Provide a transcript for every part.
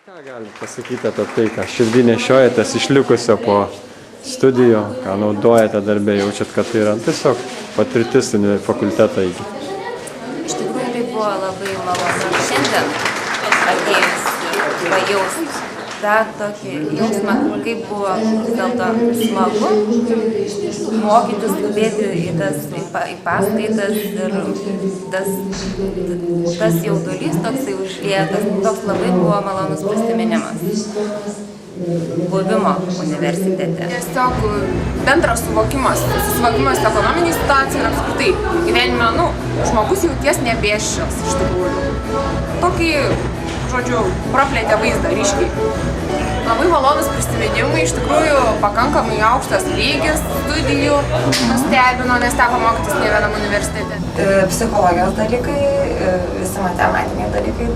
Ką galite pasakyti apie tai, ką širdį nešiojatės išlikusio po studijų, ką naudojate darbę, jaučiat, kad tai yra tiesiog patirtis fakultetą įgyti? Iš tikrųjų tai buvo labai malonu šiandien atėjus pajausti dar tokį jausmą, kaip buvo vis dėlto smagu mokytis, skubėti į paskaitas ir tas jaudulys toksai užlietas, toks labai buvo malonus prisiminimas buvimo universitete. Tiesiog bendras suvokimas ekonominiai situacijai ir apskritai gyvenime, žmogus jauties nebėščias iš tikrųjų. Tokį, praplėtė vaizdą ryškiai. Labai malonus prisiminimai, iš tikrųjų pakankamai aukštas lygis studijų nustebino, nes teko mokytis ne vienam universitete. Psichologijos dalykai, visi matematiniai dalykai.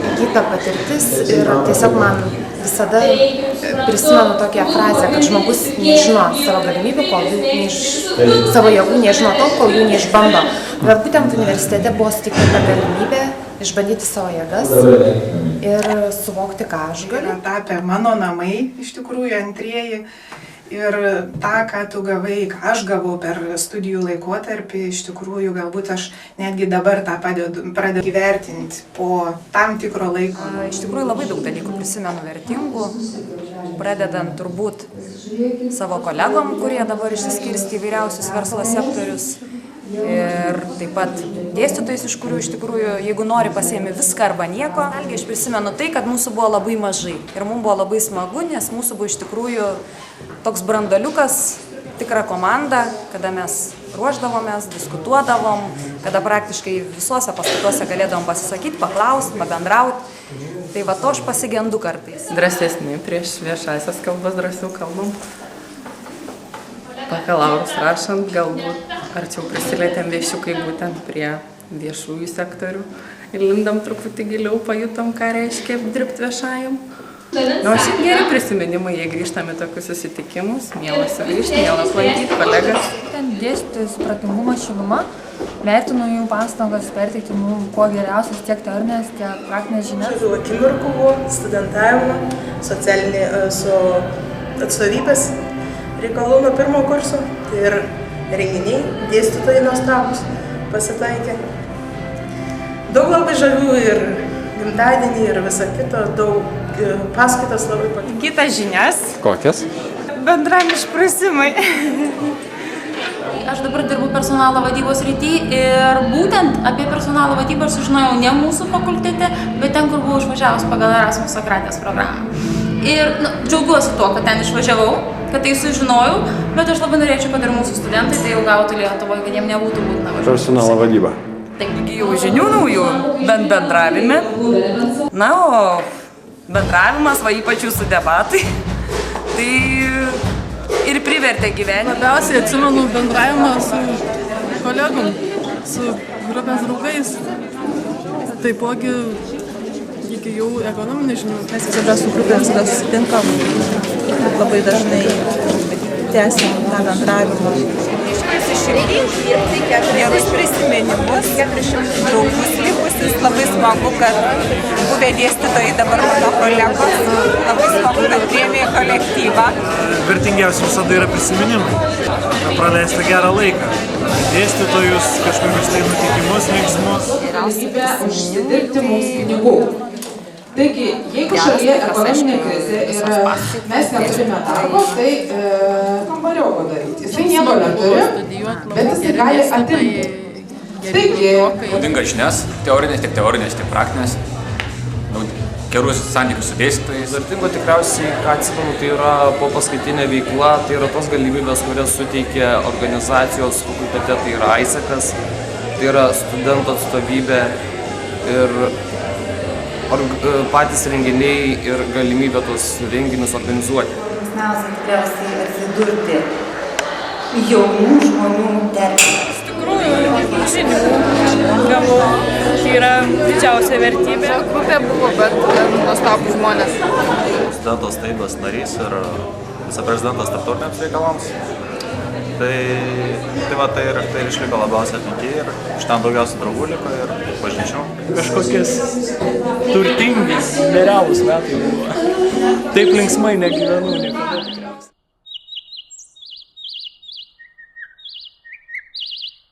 Įgyta patirtis ir tiesiog man visada prisimenu tokią frazę, kad žmogus nežino savo galimybių, savo jėgų nežino tol, kol jų neišbando. Bet būtent universitete buvo suteikta galimybė išbandyti savo jėgas ir suvokti, ką aš galiu. Tapę mano namai, iš tikrųjų, antrieji. Ir tą, ką tu gavai, ką aš gavau per studijų laikotarpį, iš tikrųjų, galbūt aš netgi dabar tą pradedu įvertinti po tam tikro laiko. Iš tikrųjų labai daug dalykų prisimenu vertingų, pradedant turbūt savo kolegom, kurie dabar išsiskirsti įvairiausius verslo sektorius. Ir taip pat dėstytojais, iš kurių iš tikrųjų, jeigu nori, pasiemi viską arba nieko. Aš prisimenu tai, kad mūsų buvo labai mažai ir mums buvo labai smagu, nes mūsų buvo iš tikrųjų toks brandoliukas, tikra komanda, kada mes ruošdavomės, diskutuodavom, kada praktiškai visuose paskaituose galėdavom pasisakyti, paklausti, pabendrauti. Tai va to aš pasigendu kartais. Drąsesni prieš viešasias kalbas, drąsiau kalbam. Bakalaurus rašant, galbūt arčiau prisilietėm viešiukai būtent prie viešųjų sektorių ir lindam truputį giliau, pajutom, ką reiškia dirbti viešajam. O šiaip geri prisiminimai, jei grįžtame tokius susitikimus, mielas sugrįžti, mielas lankyti kolegas. Ten dėstytojų supratingumą, šilumą, vertinu jų pastangas perteikti kuo geriausias tiek teorinės, tiek praktinės žinias. Šių akimirkų buvo studentavimo, su atstovybės reikalų nuo pirmo kurso ir renginiai, dėstytojai nuostabūs pasitaikė. Daug labai žavių ir gimtadienį ir visa kita, daug paskaitas labai patiko. Kitas žinias. Kokias? Bendram išprasimai. Aš dabar dirbu personalo vadybos srity ir būtent apie personalo vadybą aš sužinojau ne mūsų fakultete, bet ten, kur buvau išvažiavus pagal Erasmus Sokratės programą. Ir džiaugiuosi tuo, kad ten išvažiavau, kad tai sužinojau, bet aš labai norėčiau, kad ir mūsų studentai tai jau gautų Lietuvoje, kad jiem nebūtų būtina važiuoti. Personalo vadyba. Taip, įgijau žinių naujų bendravime. Na, o bendravimas, ypač jūsų debatai, tai ir privertė gyvenimą. Labiausiai atsimenu bendravimą su kolegom, su grupės draugais. Taipogi iki jau ekonominių žinių. Mes visada su grupė susitinkam, labai dažnai tęsim tą bendravimą. Iškėsi širdį, gerus prisiminimus, draugus likusius, labai smagu, kad buvę dėstytojai dabar mano kolegos, labai smagu, kad priėmė kolektyvą. Vertingiausi visada yra prisiminimai, praleisti gerą laiką, dėstytojus, kažkokius tai nutikimus, linksmus. Dirbti mums pinigų. Taigi, jeigu šalyje ekonominė krizė ir mes neturime darbo, tai kambariau padaryti. Jisai nieko neturi, bet jisai gali atimti. Taigi, naudingas žinias, teorinės, tiek praktinės, gerus santykius su dėstytojais. Vertingo tikriausiai, ką atsimenu, tai yra po paskaitinė veikla, tai yra tos galimybės, kurias suteikia organizacijos fakultete, tai yra AISEC-as, tai yra studentų atstovybė ir patys renginiai ir galimybė tos renginius organizuoti. Pirmiausia, tikriausiai atsidurti jaunų žmonių terpėje. Iš tikrųjų, žinių gavau, tai yra didžiausia vertybė. Grupė buvo, bet nuostabūs žmonės. Studentos tarybos narys ir viceprezidentas tarptautiniams reikalams. Tai va tai ir išliko labiausiai atminty ir iš ten daugiausiai draugų liko ir pažinčių. Kažkokies turtingi, nerealūs metai buvo. Taip linksmai negyvenu niekada tikriausiai.